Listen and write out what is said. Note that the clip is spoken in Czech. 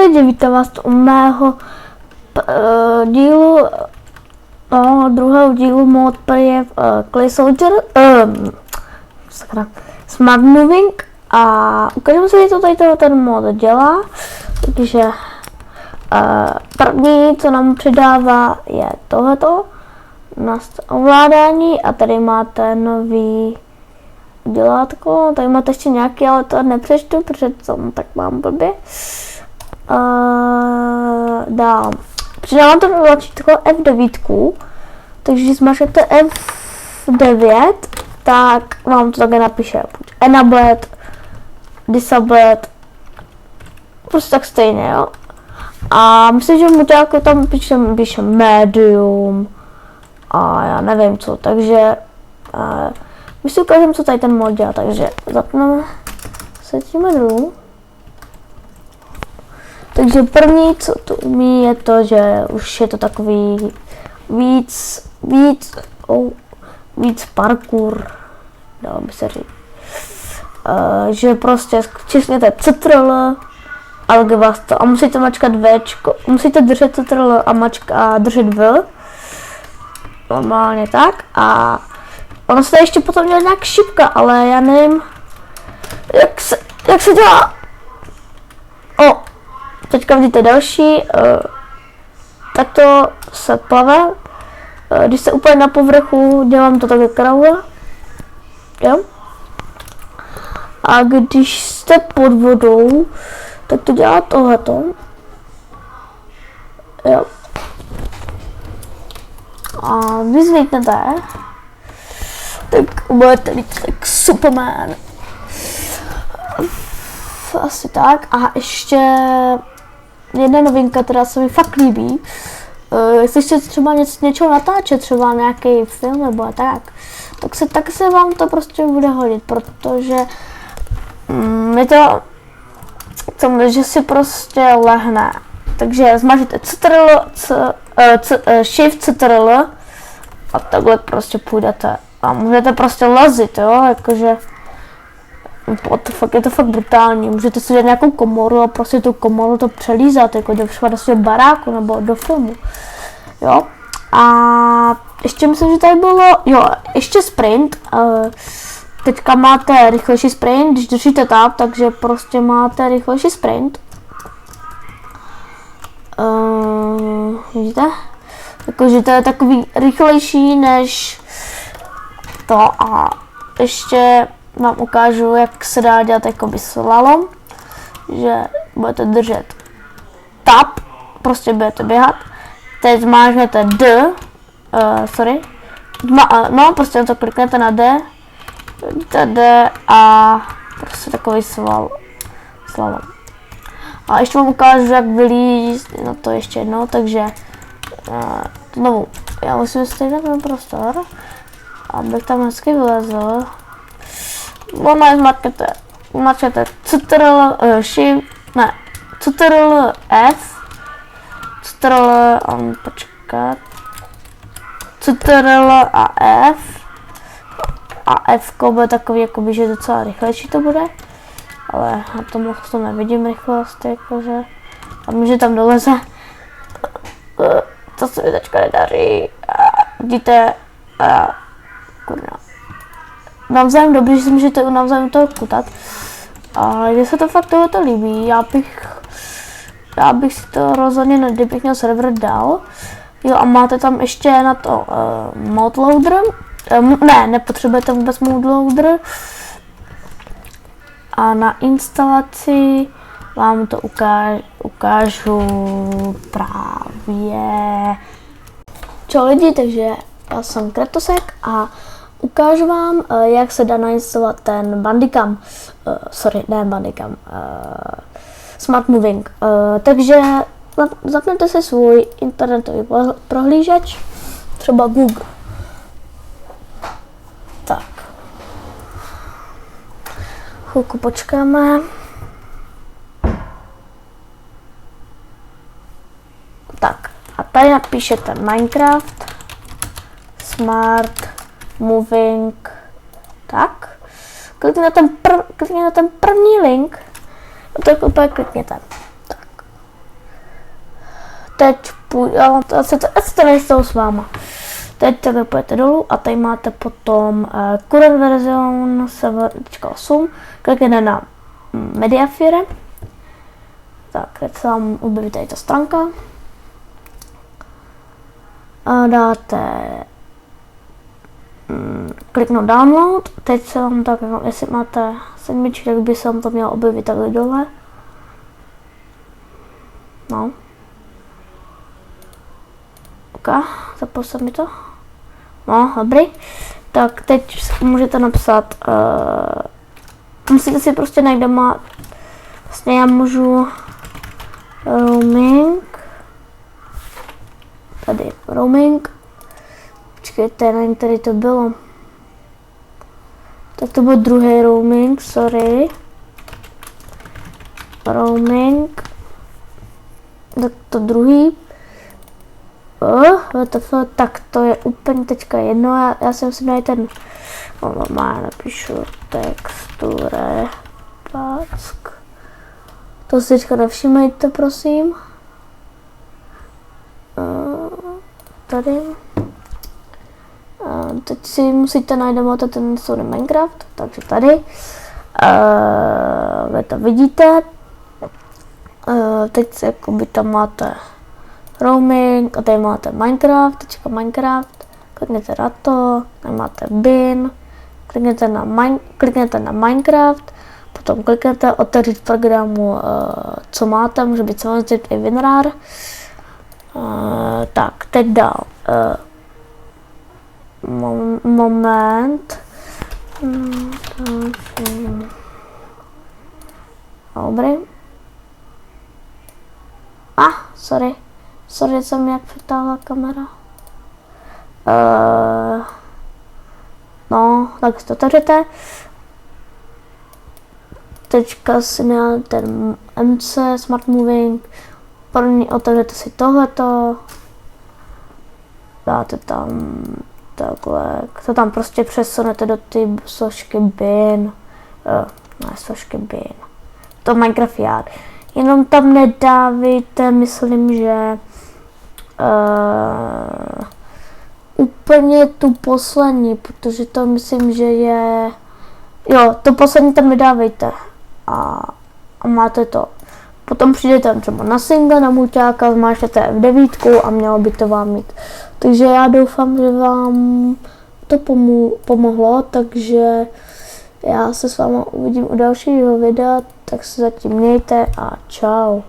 lidi, vítám vás u mého dílu, druhého dílu mod je Clay Soldier, Smart Moving a ukážeme si, co tady ten mod dělá. Takže první, co nám přidává, je tohleto na ovládání a tady máte nový dělátko, tady máte ještě nějaký, ale to nepřečtu, protože to tak mám blbě. Dál. Přidávám to tlačítko F9, takže když zmažete F9, tak vám to také napíše enabled, disabled, prostě tak stejně, jo. A myslím, že mu jako tam píše medium a já nevím co, takže my si ukážeme, co tady ten mod dělá, takže zapneme, setíme druhou. Takže první, co to umí, je to, že už je to takový víc parkour, dalo by se říct. Že prostě stisknete CTRL a vás to, a musíte mačkat Včko, musíte držet CTRL a držet V, normálně tak, a ono se ještě potom dělá nějak šipka, ale já nevím, jak se dělá. Teďka vidíte další, tak to se plave, když se úplně na povrchu, dělám to takhle kraule, jo? A když jste pod vodou, tak to dělá tohleto, jo? A vy zvyknete, tak budete víc tak Superman. Asi tak. A ještě jedna novinka, která se mi fakt líbí. Jestli chcete třeba něčeho natáčet, třeba nějaký film nebo tak se vám to prostě bude hodit, protože je to že si prostě lehne. Takže zmažete Shift CTRL a takhle prostě půjdete. A můžete prostě lazit, jo, jakože je to fakt brutální. Můžete si dát nějakou komoru a prostě tu komoru to přelízat, jako do svého baráku nebo do filmu. Jo. A ještě myslím, že tady bylo, jo, ještě sprint. Teďka máte rychlejší sprint, když držíte tab, takže prostě máte rychlejší sprint. Vidíte? Jakože to je takový rychlejší než to a ještě vám ukážu, jak se dá dělat jakoby slalom, že budete držet tab, prostě budete běhat, teď zmáčknete no prostě to kliknete na D a prostě takový slalom. A ještě vám ukážu, jak vylízt, no to ještě jednou, takže znovu, já musím stejně ten prostor, abych tam hezky vylezl. Ono zmačknete CTRL, CTRL F, CTRL a F, a F bude takový, jakoby, že docela rychlejší to bude, ale na tom to nevidím rychlost, jakože, a může tam doleze, to se mi teďka nedaří, vidíte, kurňa. Navzájem dobrý, že si můžete navzájem toho kutat. A když se to fakt tohoto líbí, já bych si to rozhodně, kdybych měl server dal. Jo, a máte tam ještě na to mod loader. Ne, nepotřebujete vůbec mod loader. A na instalaci vám to ukážu právě. Čau lidi, takže já jsem Kratosek a ukážu vám, jak se dá nainstalovat ten Bandicam, Smart Moving. Takže zapnete si svůj internetový prohlížeč, třeba Google. Tak. Chvilku počkáme. Tak, a tady napíšete Minecraft, Smart Moving, tak, klikněte na ten první link, tak úplně klikněte, tak, teď asi to nejsou s váma. Teď takhle pojďte dolů a tady máte potom current version 7.8, klikněte na Mediafire, tak teď se vám objeví tady ta stránka a dáte kliknout download, teď se vám tak, jestli máte sedmičky, tak by se vám to mělo objevit takhle dole. No. Ok, zapal se mi to. No, dobrý. Tak teď můžete napsat, musíte si prostě najít doma, vlastně já můžu roaming, tady roaming, počkejte, nevím, který to bylo. Tak to byl druhý roaming, sorry. Roaming, tak to druhý. Tak to je úplně teďka jedno, já si musím najít ten, normálně napíšu texture, pack. To si teďka nevšimejte, prosím. Tady. Teď si musíte najít ten Sony Minecraft, takže tady. Vy to vidíte. Teď si jakoby tam máte roaming a tady máte Minecraft, tečka Minecraft, klikněte na to, tady máte bin, klikněte na Minecraft, potom klikněte otevřít programu, co máte, může být samozřejmě i WinRAR. Tak, teď dál. Moment. Dobrý. Sorry, jsem jak přitáhla kamera. No, tak si to otevřete. Teďka si měl ten MC, Smart Moving. První otevřete si tohleto. Dáte tam takhle, to tam prostě přesunete do ty složky bin. Složky bin. To Minecraft Yard. Jenom tam nedávejte, myslím, že úplně tu poslední, protože to myslím, že je, to poslední tam nedávejte a máte to. Potom přijde tam třeba na single, na mulťáka, zmáčknete F9 a mělo by to vám mít. Takže já doufám, že vám to pomohlo, takže já se s vámi uvidím u dalšího videa, tak se zatím mějte a čau.